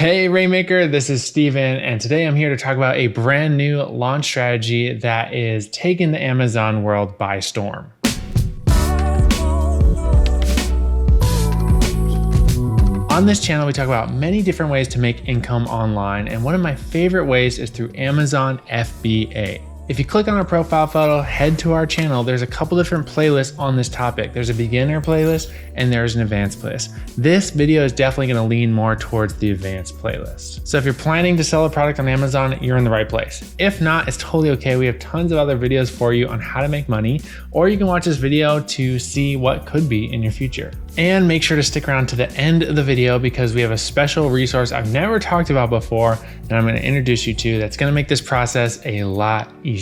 Hey Rainmaker, this is Steven, and today I'm here to talk about a brand new launch strategy that is taking the Amazon world by storm. On this channel, we talk about many different ways to make income online, and one of my favorite ways is through Amazon FBA. If you click on our profile photo, head to our channel, there's a couple different playlists on this topic. There's a beginner playlist and there's an advanced playlist. This video is definitely gonna lean more towards the advanced playlist. So if you're planning to sell a product on Amazon, you're in the right place. If not, it's totally okay. We have tons of other videos for you on how to make money, or you can watch this video to see what could be in your future. And make sure to stick around to the end of the video because we have a special resource I've never talked about before that I'm going to introduce you to that's going to make this process a lot easier.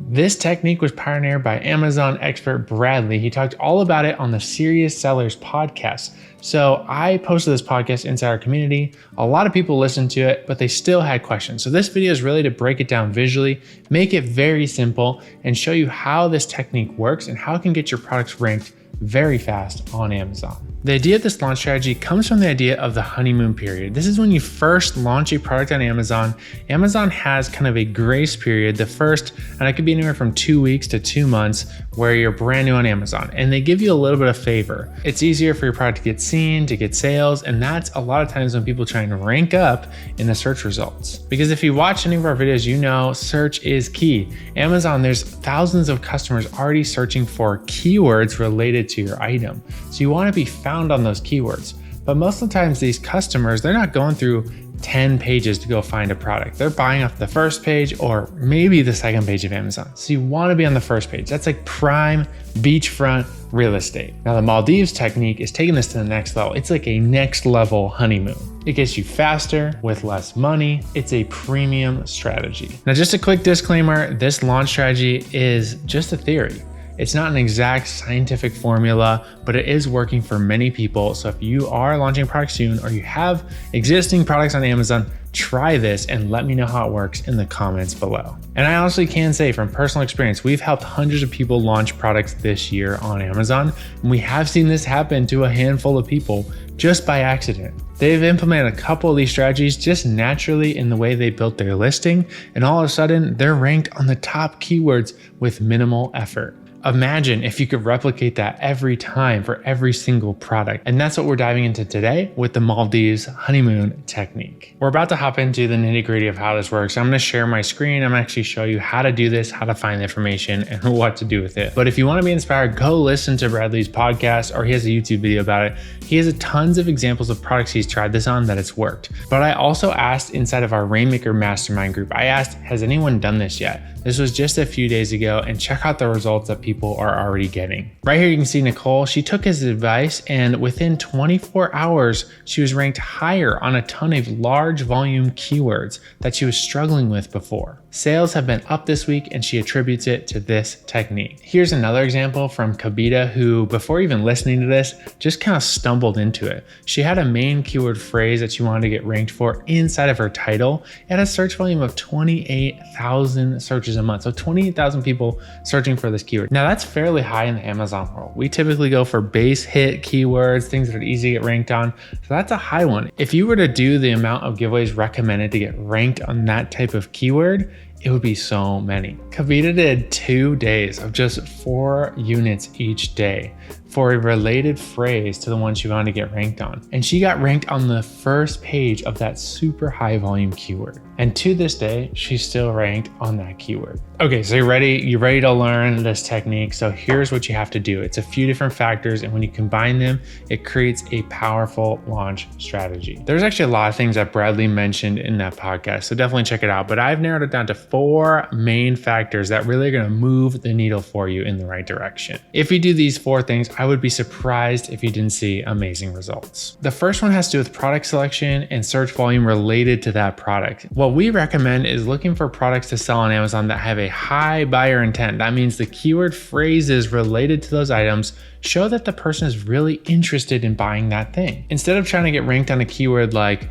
This technique was pioneered by Amazon expert Bradley. He talked all about it on the Serious Sellers podcast. So I posted this podcast inside our community. A lot of people listened to it, but they still had questions. So this video is really to break it down visually, make it very simple, and show you how this technique works and how it can get your products ranked very fast on Amazon. The idea of this launch strategy comes from the idea of the honeymoon period. This is when you first launch a product on Amazon. Amazon has kind of a grace period, the first, and it could be anywhere from 2 weeks to 2 months where you're brand new on Amazon, and they give you a little bit of favor. It's easier for your product to get seen, to get sales, and that's a lot of times when people try and rank up in the search results. Because if you watch any of our videos, you know search is key. Amazon, there's thousands of customers already searching for keywords related to your item. So you want to be found on those keywords. But most of the times these customers, they're not going through 10 pages to go find a product. They're buying off the first page or maybe the second page of Amazon. So you want to be on the first page. That's like prime beachfront real estate. Now the Maldives technique is taking this to the next level. It's like a next level honeymoon. It gets you faster with less money. It's a premium strategy. Now just a quick disclaimer, this launch strategy is just a theory. It's not an exact scientific formula, but it is working for many people. So if you are launching a product soon or you have existing products on Amazon, try this and let me know how it works in the comments below. And I honestly can say from personal experience, we've helped hundreds of people launch products this year on Amazon. And we have seen this happen to a handful of people just by accident. They've implemented a couple of these strategies just naturally in the way they built their listing. And all of a sudden they're ranked on the top keywords with minimal effort. Imagine if you could replicate that every time for every single product. And that's what we're diving into today with the Maldives Honeymoon technique. We're about to hop into the nitty-gritty of how this works. I'm going to share my screen. I'm going to actually show you how to do this, how to find the information, and what to do with it. But if you want to be inspired, go listen to Bradley's podcast, or he has a YouTube video about it. He has tons of examples of products he's tried this on that it's worked. But I also asked inside of our Rainmaker mastermind group, I asked, has anyone done this yet? This was just a few days ago, and check out the results that people are already getting. Right here you can see Nicole. She took his advice, and within 24 hours, she was ranked higher on a ton of large volume keywords that she was struggling with before. Sales have been up this week, and she attributes it to this technique. Here's another example from Kavita, who before even listening to this, just kind of stumbled into it. She had a main keyword phrase that she wanted to get ranked for inside of her title. It had a search volume of 28,000 searches a month. So 28,000 people searching for this keyword. Now that's fairly high in the Amazon world. We typically go for base hit keywords, things that are easy to get ranked on. So that's a high one. If you were to do the amount of giveaways recommended to get ranked on that type of keyword, it would be so many. Kavita did 2 days of just 4 units each day for a related phrase to the one she wanted to get ranked on. And she got ranked on the first page of that super high volume keyword. And to this day, she's still ranked on that keyword. Okay, so you're ready to learn this technique. So here's what you have to do. It's a few different factors, and when you combine them, it creates a powerful launch strategy. There's actually a lot of things that Bradley mentioned in that podcast, so definitely check it out. But I've narrowed it down to 4 main factors that really are gonna move the needle for you in the right direction. If you do these 4 things, I would be surprised if you didn't see amazing results. The first one has to do with product selection and search volume related to that product. What we recommend is looking for products to sell on Amazon that have a high buyer intent. That means the keyword phrases related to those items show that the person is really interested in buying that thing. Instead of trying to get ranked on a keyword like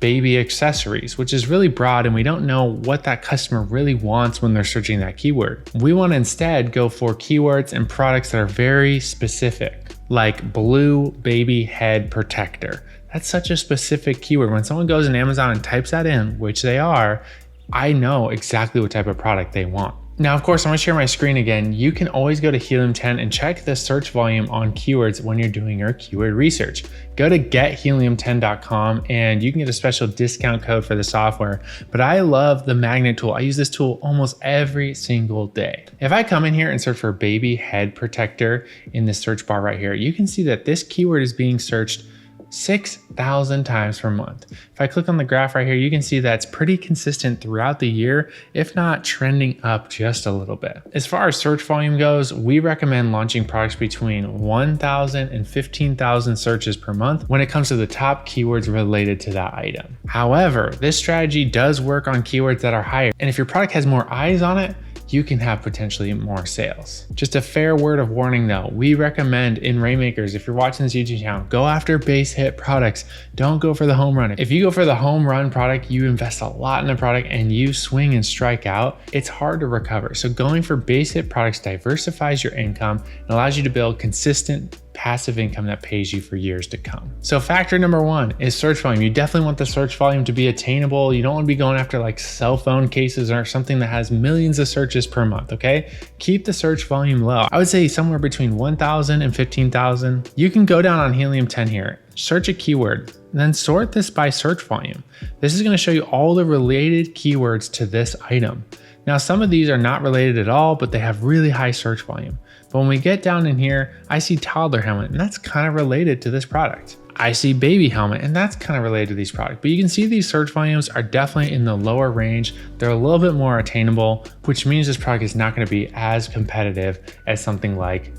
baby accessories, which is really broad and we don't know what that customer really wants when they're searching that keyword. We want to instead go for keywords and products that are very specific, like blue baby head protector. That's such a specific keyword. When someone goes in Amazon and types that in, which they are, I know exactly what type of product they want. Now, of course, I'm gonna share my screen again. You can always go to Helium 10 and check the search volume on keywords when you're doing your keyword research. Go to gethelium10.com and you can get a special discount code for the software. But I love the magnet tool. I use this tool almost every single day. If I come in here and search for baby head protector in the search bar right here, you can see that this keyword is being searched 6,000 times per month. If I click on the graph right here, you can see that's pretty consistent throughout the year, if not trending up just a little bit. As far as search volume goes, we recommend launching products between 1,000 and 15,000 searches per month when it comes to the top keywords related to that item. However, this strategy does work on keywords that are higher, and if your product has more eyes on it, you can have potentially more sales. Just a fair word of warning though, we recommend in Rainmakers, if you're watching this YouTube channel, go after base hit products. Don't go for the home run. If you go for the home run product, you invest a lot in the product and you swing and strike out, it's hard to recover. So going for base hit products diversifies your income and allows you to build consistent passive income that pays you for years to come. So factor number one is search volume. You definitely want the search volume to be attainable. You don't want to be going after like cell phone cases or something that has millions of searches per month, okay? Keep the search volume low. I would say somewhere between 1,000 and 15,000. You can go down on Helium 10 here, search a keyword, and then sort this by search volume. This is going to show you all the related keywords to this item. Now, some of these are not related at all, but they have really high search volume. But when we get down in here, I see toddler helmet, and that's kind of related to this product. I see baby helmet, and that's kind of related to these products. But you can see these search volumes are definitely in the lower range. They're a little bit more attainable, which means this product is not going to be as competitive as something like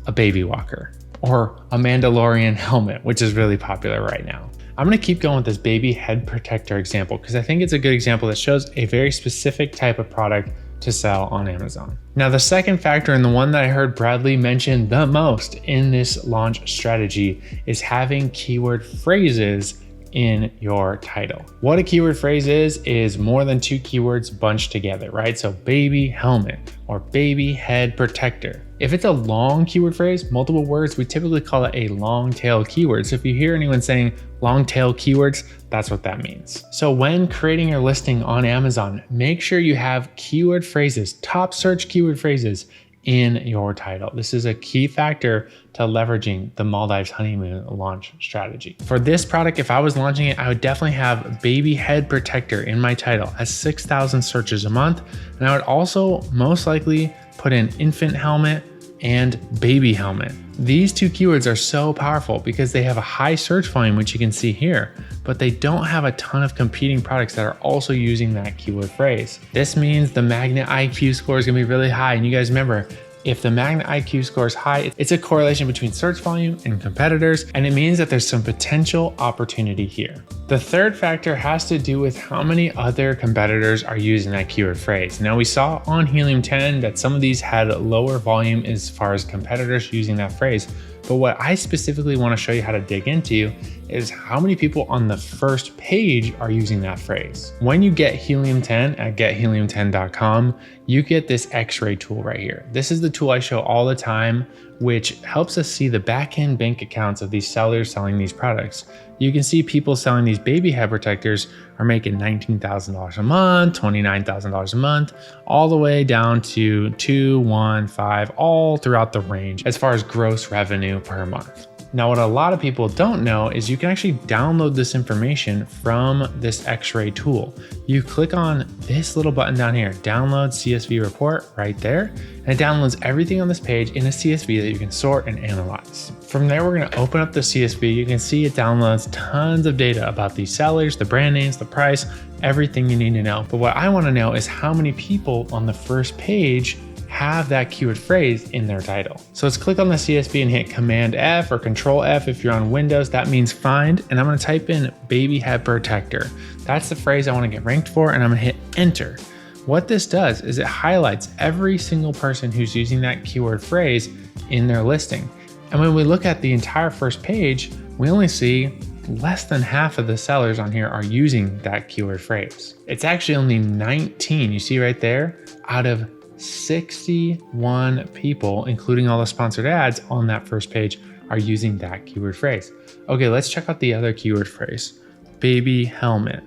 a baby walker or a Mandalorian helmet, which is really popular right now. I'm going to keep going with this baby head protector example because I think it's a good example that shows a very specific type of product to sell on Amazon. Now, the second factor, and the one that I heard Bradley mention the most in this launch strategy, is having keyword phrases in your title. What a keyword phrase is more than two keywords bunched together, right? So baby helmet or baby head protector. If it's a long keyword phrase, multiple words, we typically call it a long tail keyword. So if you hear anyone saying long tail keywords, that's what that means. So when creating your listing on Amazon, make sure you have keyword phrases, top search keyword phrases in your title. This is a key factor to leveraging the Maldives Honeymoon launch strategy. For this product, if I was launching it, I would definitely have baby head protector in my title, has 6,000 searches a month. And I would also most likely put in infant helmet and baby helmet. These two keywords are so powerful because they have a high search volume, which you can see here, but they don't have a ton of competing products that are also using that keyword phrase. This means the Magnet IQ score is gonna be really high. And you guys remember, if the Magnet IQ score is high, it's a correlation between search volume and competitors, and it means that there's some potential opportunity here. The third factor has to do with how many other competitors are using that keyword phrase. Now, we saw on Helium 10 that some of these had lower volume as far as competitors using that phrase. But what I specifically want to show you how to dig into is how many people on the first page are using that phrase. When you get Helium 10 at gethelium10.com, you get this X-ray tool right here. This is the tool I show all the time, which helps us see the back-end bank accounts of these sellers selling these products. You can see people selling these baby head protectors are making $19,000 a month, $29,000 a month, all the way down to 2, 1, 5, all throughout the range as far as gross revenue per month. Now, what a lot of people don't know is you can actually download this information from this X-ray tool. You click on this little button down here, download CSV report right there, and it downloads everything on this page in a CSV that you can sort and analyze. From there, we're gonna open up the CSV. You can see it downloads tons of data about these sellers, the brand names, the price, everything you need to know. But what I wanna know is how many people on the first page have that keyword phrase in their title. So let's click on the CSV and hit Command F or Control F if you're on Windows. That means find, and I'm gonna type in baby head protector. That's the phrase I wanna get ranked for, and I'm gonna hit Enter. What this does is it highlights every single person who's using that keyword phrase in their listing. And when we look at the entire first page, we only see less than half of the sellers on here are using that keyword phrase. It's actually only 19, you see right there, out of 61 people, including all the sponsored ads on that first page, are using that keyword phrase. Okay, let's check out the other keyword phrase, baby helmet.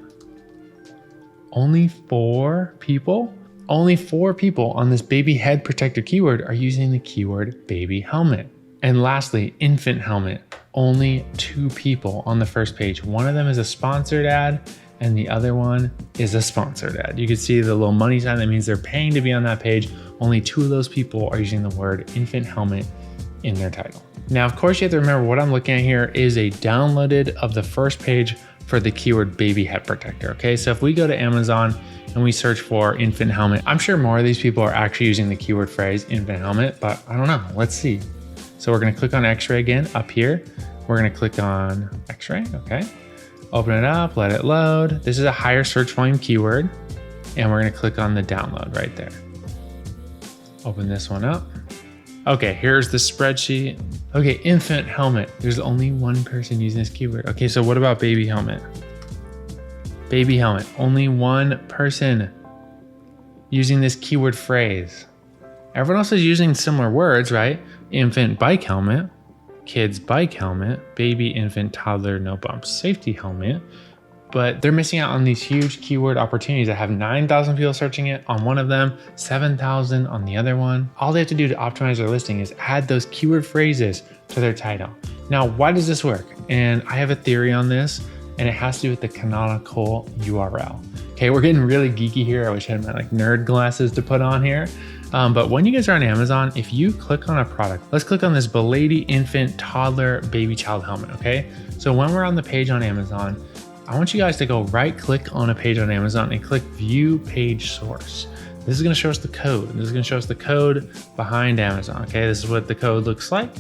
Only 4 people? Only 4 people on this baby head protector keyword are using the keyword baby helmet. And lastly, infant helmet. Only 2 people on the first page. One of them is a sponsored ad and the other one is a sponsored ad. You can see the little money sign. That means they're paying to be on that page. Only 2 of those people are using the word infant helmet in their title. Now, of course, you have to remember what I'm looking at here is a downloaded of the first page for the keyword baby head protector. Okay, so if we go to Amazon and we search for infant helmet, I'm sure more of these people are actually using the keyword phrase infant helmet, but I don't know. Let's see. So we're going to click on X-ray again up here. We're going to click on X-ray. Okay. Open it up, let it load. This is a higher search volume keyword. And we're going to click on the download right there. Open this one up. Okay, here's the spreadsheet. Okay, infant helmet. There's only 1 person using this keyword. Okay, so what about baby helmet? Baby helmet. Only 1 person using this keyword phrase. Everyone else is using similar words, right? Infant bike helmet, kids bike helmet, baby, infant, toddler, no bumps, safety helmet. But they're missing out on these huge keyword opportunities that have 9,000 people searching it on one of them, 7,000 on the other one. All they have to do to optimize their listing is add those keyword phrases to their title. Now, why does this work? And I have a theory on this, and it has to do with the canonical URL. Okay, we're getting really geeky here. I wish I had my nerd glasses to put on here. But when you guys are on Amazon, if you click on a product, let's click on this Belady infant, toddler, baby child helmet, okay? So when we're on the page on Amazon, I want you guys to go right click on a page on Amazon and click view page source. This is gonna show us the code. This is gonna show us the code behind Amazon, okay? This is what the code looks like.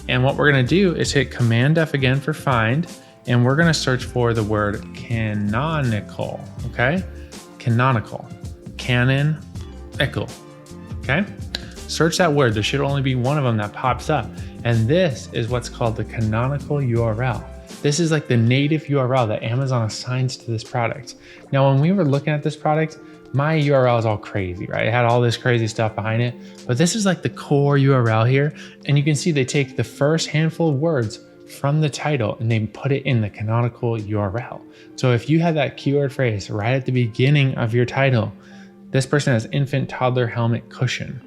And what we're gonna do is hit Command F again for find, and we're gonna search for the word canonical, okay? Canonical, canonical, okay? Search that word. There should only be one of them that pops up. And this is what's called the canonical URL. This is like the native URL that Amazon assigns to this product. Now, when we were looking at this product, my URL is all crazy, right? It had all this crazy stuff behind it, but this is like the core URL here. And you can see they take the first handful of words from the title and they put it in the canonical URL. So if you had that keyword phrase right at the beginning of your title, this person has infant, toddler, helmet, cushion,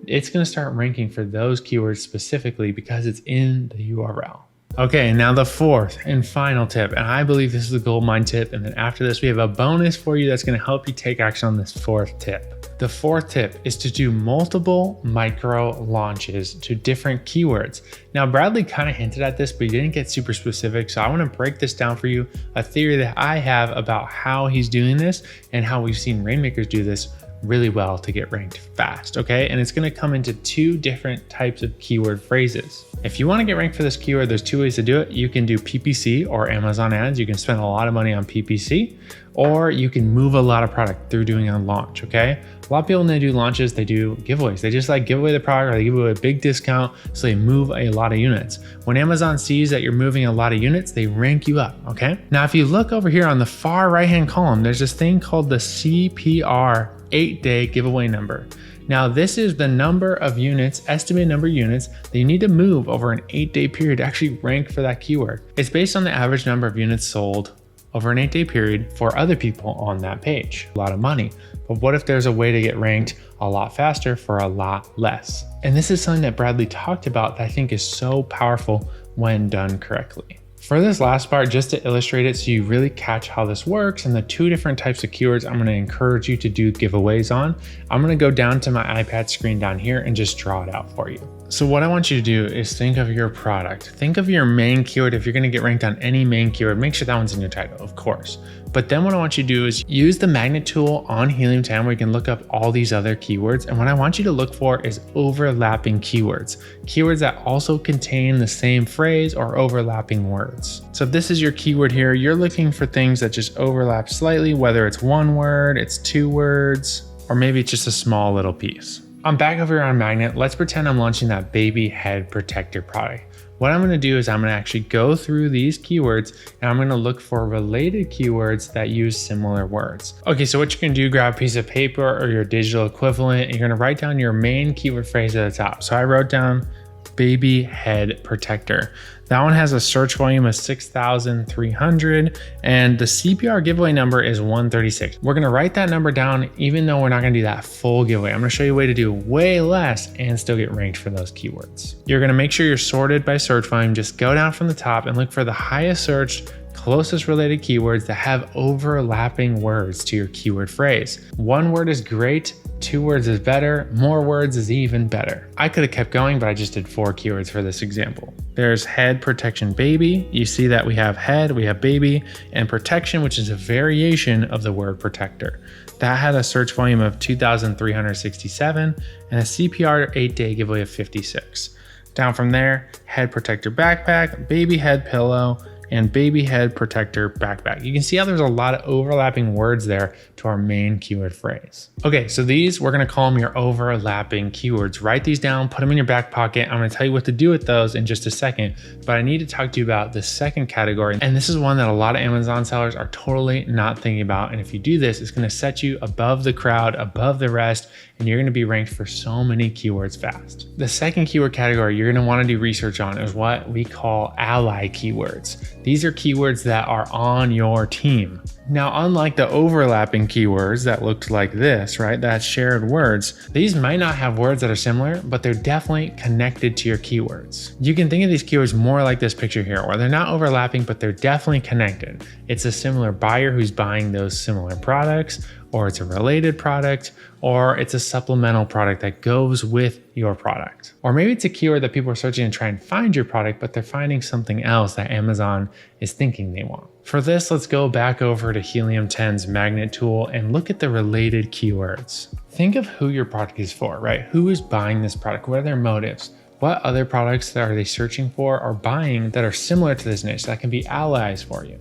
it's gonna start ranking for those keywords specifically because it's in the URL. Okay, now the 4th and final tip, and I believe this is the gold mine tip, and then after this we have a bonus for you that's gonna help you take action on this 4th tip. The 4th tip is to do multiple micro launches to different keywords. Now, Bradley kind of hinted at this, but he didn't get super specific, so I wanna break this down for you, a theory that I have about how he's doing this and how we've seen Rainmakers do this really well to get ranked fast, okay? And it's gonna come into 2 different types of keyword phrases. If you wanna get ranked for this keyword, there's 2 ways to do it. You can do PPC or Amazon ads. You can spend a lot of money on PPC, or you can move a lot of product through doing a launch, okay? A lot of people, when they do launches, they do giveaways. They just give away the product or they give away a big discount, so they move a lot of units. When Amazon sees that you're moving a lot of units, they rank you up, okay? Now, if you look over here on the far right-hand column, there's this thing called the CPR 8-day giveaway number. Now, this is the number of units, estimated number of units that you need to move over an 8-day period to actually rank for that keyword. It's based on the average number of units sold over an 8-day period for other people on that page. A lot of money. But what if there's a way to get ranked a lot faster for a lot less? And this is something that Bradley talked about that I think is so powerful when done correctly. For this last part, just to illustrate it so you really catch how this works and the 2 different types of keywords I'm gonna encourage you to do giveaways on, I'm gonna go down to my iPad screen down here and just draw it out for you. So what I want you to do is think of your product. Think of your main keyword. If you're gonna get ranked on any main keyword, make sure that one's in your title, of course. But then what I want you to do is use the magnet tool on Helium 10 where you can look up all these other keywords. And what I want you to look for is overlapping keywords. Keywords that also contain the same phrase or overlapping words. So if this is your keyword here, you're looking for things that just overlap slightly, whether it's 1 word, it's 2 words, or maybe it's just a small little piece. I'm back over here on Magnet. Let's pretend I'm launching that baby head protector product. What I'm gonna do is I'm gonna actually go through these keywords and I'm gonna look for related keywords that use similar words. Okay, so what you can do, grab a piece of paper or your digital equivalent, and you're gonna write down your main keyword phrase at the top. So I wrote down baby head protector. That one has a search volume of 6,300 and the CPR giveaway number is 136. We're gonna write that number down even though we're not gonna do that full giveaway. I'm gonna show you a way to do way less and still get ranked for those keywords. You're gonna make sure you're sorted by search volume. Just go down from the top and look for the highest searched, closest related keywords that have overlapping words to your keyword phrase. One word is great, 2 words is better, more words is even better. I could have kept going, but I just did 4 keywords for this example. There's head protection baby. You see that we have head, we have baby, and protection, which is a variation of the word protector. That had a search volume of 2,367 and a CPR 8-day giveaway of 56. Down from there, head protector backpack, baby head pillow, and baby head protector backpack. You can see how there's a lot of overlapping words there to our main keyword phrase. Okay, so these, we're gonna call them your overlapping keywords. Write these down, put them in your back pocket. I'm gonna tell you what to do with those in just a second, but I need to talk to you about the second category. And this is one that a lot of Amazon sellers are totally not thinking about. And if you do this, it's gonna set you above the crowd, above the rest, and you're gonna be ranked for so many keywords fast. The second keyword category you're gonna wanna do research on is what we call ally keywords. These are keywords that are on your team. Now, unlike the overlapping keywords that looked like this, right? That shared words, these might not have words that are similar, but they're definitely connected to your keywords. You can think of these keywords more like this picture here, where they're not overlapping, but they're definitely connected. It's a similar buyer who's buying those similar products, or it's a related product, or it's a supplemental product that goes with your product. Or maybe it's a keyword that people are searching to try and find your product, but they're finding something else that Amazon is thinking they want. For this, let's go back over to Helium 10's magnet tool and look at the related keywords. Think of who your product is for, right? Who is buying this product? What are their motives? What other products are they searching for or buying that are similar to this niche that can be allies for you?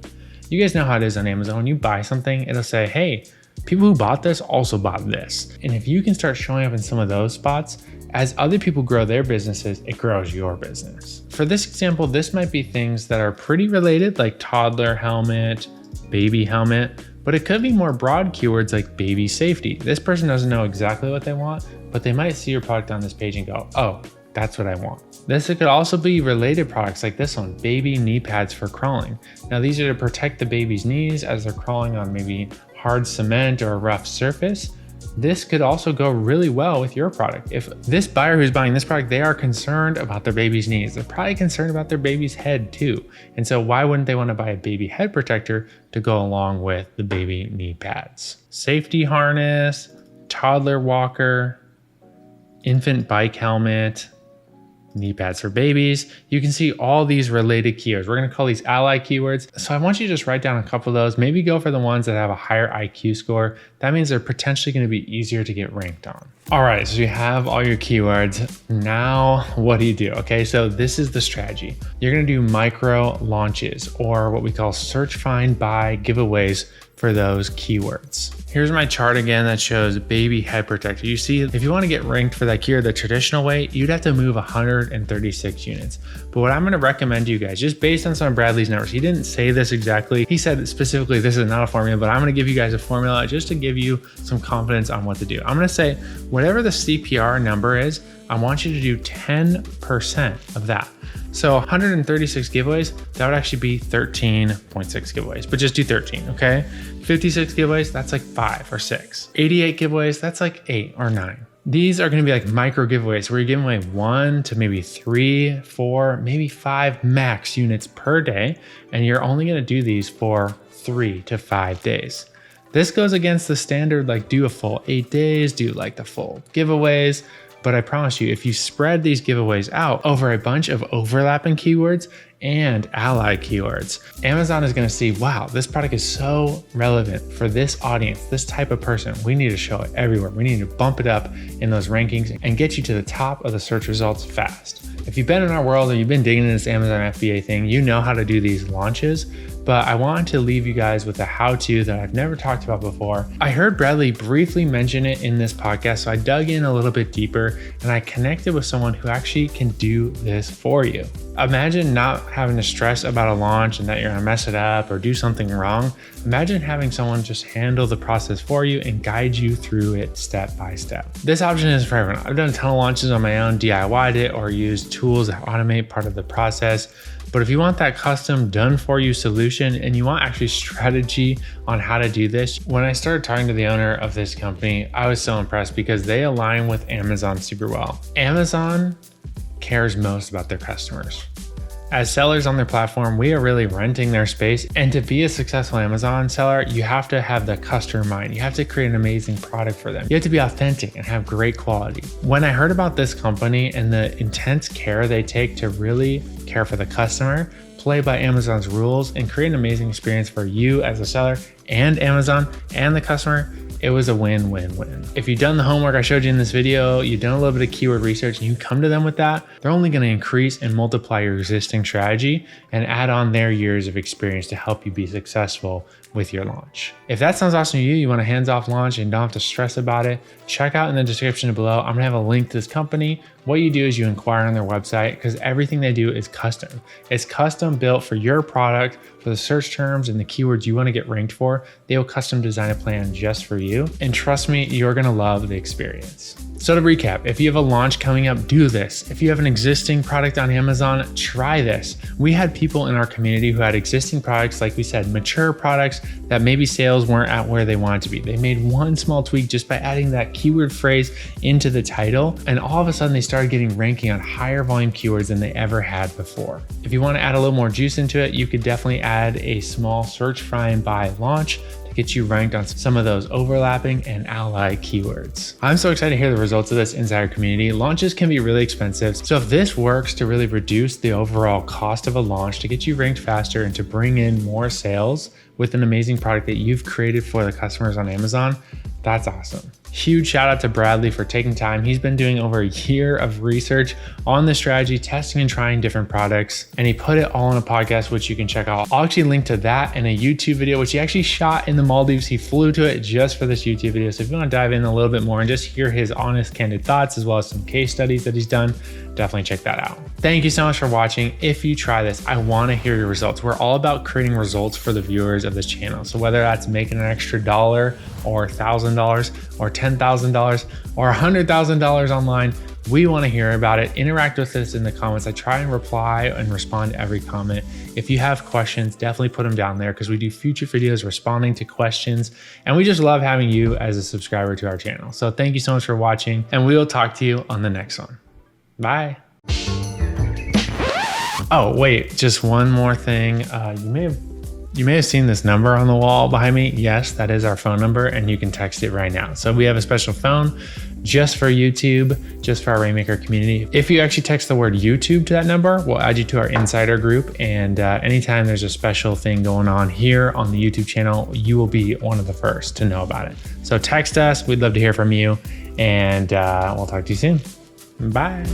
You guys know how it is on Amazon. When you buy something, it'll say, hey, people who bought this also bought this. And if you can start showing up in some of those spots, as other people grow their businesses, it grows your business. For this example, this might be things that are pretty related, like toddler helmet, baby helmet, but it could be more broad keywords like baby safety. This person doesn't know exactly what they want, but they might see your product on this page and go, oh, that's what I want. This could also be related products like this one, baby knee pads for crawling. Now these are to protect the baby's knees as they're crawling on maybe hard cement or a rough surface. This could also go really well with your product. If this buyer who's buying this product, they are concerned about their baby's knees, they're probably concerned about their baby's head too. And so why wouldn't they want to buy a baby head protector to go along with the baby knee pads? Safety harness, toddler walker, infant bike helmet, knee pads for babies. You can see all these related keywords. We're going to call these ally keywords. So I want you to just write down a couple of those, maybe go for the ones that have a higher IQ score. That means they're potentially going to be easier to get ranked on. All right, so you have all your keywords. Now, what do you do? Okay, so this is the strategy. You're going to do micro launches, or what we call search, find, buy giveaways for those keywords. Here's my chart again that shows baby head protector. You see, if you want to get ranked for that keyword the traditional way, you'd have to move 136 units. But what I'm going to recommend to you guys, just based on some of Bradley's numbers, he didn't say this exactly. He said specifically, this is not a formula, but I'm going to give you guys a formula just to give you some confidence on what to do. I'm going to say, whatever the CPR number is, I want you to do 10% of that. So 136 giveaways, that would actually be 13.6 giveaways, but just do 13, okay? 56 giveaways, that's like 5 or 6. 88 giveaways, that's like 8 or 9. These are gonna be like micro giveaways where you're giving away 1 to maybe 3, 4, maybe 5 max units per day, and you're only gonna do these for 3 to 5 days. This goes against the standard, like do a full 8 days, do like the full giveaways. But I promise you, if you spread these giveaways out over a bunch of overlapping keywords and ally keywords, Amazon is going to see, wow, this product is so relevant for this audience, this type of person. We need to show it everywhere. We need to bump it up in those rankings and get you to the top of the search results fast. If you've been in our world or you've been digging in this Amazon FBA thing, you know how to do these launches. But I wanted to leave you guys with a how-to that I've never talked about before. I heard Bradley briefly mention it in this podcast, so I dug in a little bit deeper and I connected with someone who actually can do this for you. Imagine not having to stress about a launch and that you're gonna mess it up or do something wrong. Imagine having someone just handle the process for you and guide you through it step by step. This option is for everyone. I've done a ton of launches on my own, DIY'd it, or used tools that automate part of the process. But if you want that custom done for you solution and you want actually strategy on how to do this, when I started talking to the owner of this company, I was so impressed because they align with Amazon super well. Amazon cares most about their customers. As sellers on their platform, we are really renting their space. And to be a successful Amazon seller, you have to have the customer in mind. You have to create an amazing product for them. You have to be authentic and have great quality. When I heard about this company and the intense care they take to really care for the customer, play by Amazon's rules, and create an amazing experience for you as a seller and Amazon and the customer, it was a win-win-win. If you've done the homework I showed you in this video, you've done a little bit of keyword research, and you come to them with that, they're only gonna increase and multiply your existing strategy and add on their years of experience to help you be successful with your launch. If that sounds awesome to you, you want a hands-off launch and don't have to stress about it, check out in the description below. I'm gonna have a link to this company. What you do is you inquire on their website because everything they do is custom. It's custom built for your product, for the search terms and the keywords you wanna get ranked for. They will custom design a plan just for you. And trust me, you're gonna love the experience. So to recap, if you have a launch coming up, do this. If you have an existing product on Amazon, try this. We had people in our community who had existing products, like we said, mature products that maybe sales weren't at where they wanted to be. They made one small tweak just by adding that keyword phrase into the title, and all of a sudden they started getting ranking on higher volume keywords than they ever had before. If you want to add a little more juice into it, you could definitely add a small search, find, buy, launch get you ranked on some of those overlapping and allied keywords. I'm so excited to hear the results of this insider community. Launches can be really expensive. So if this works to really reduce the overall cost of a launch, to get you ranked faster and to bring in more sales with an amazing product that you've created for the customers on Amazon, that's awesome. Huge shout out to Bradley for taking time. He's been doing over a year of research on the strategy, testing and trying different products, and he put it all in a podcast, which you can check out. I'll actually link to that and a YouTube video, which he actually shot in the Maldives. He flew to it just for this YouTube video. So if you want to dive in a little bit more and just hear his honest, candid thoughts, as well as some case studies that he's done, definitely check that out. Thank you so much for watching. If you try this, I want to hear your results. We're all about creating results for the viewers of this channel. So whether that's making an extra $1 or $1,000 or $10,000 or $100,000 online, we want to hear about it. Interact with us in the comments. I try and reply and respond to every comment. If you have questions, definitely put them down there because we do future videos responding to questions. And we just love having you as a subscriber to our channel. So thank you so much for watching, and we will talk to you on the next one. Bye. Oh, wait, just one more thing. You may have seen this number on the wall behind me. Yes, that is our phone number, and you can text it right now. So we have a special phone just for YouTube, just for our Rainmaker community. If you actually text the word YouTube to that number, we'll add you to our insider group. And anytime there's a special thing going on here on the YouTube channel, you will be one of the first to know about it. So text us. We'd love to hear from you, and we'll talk to you soon. Bye.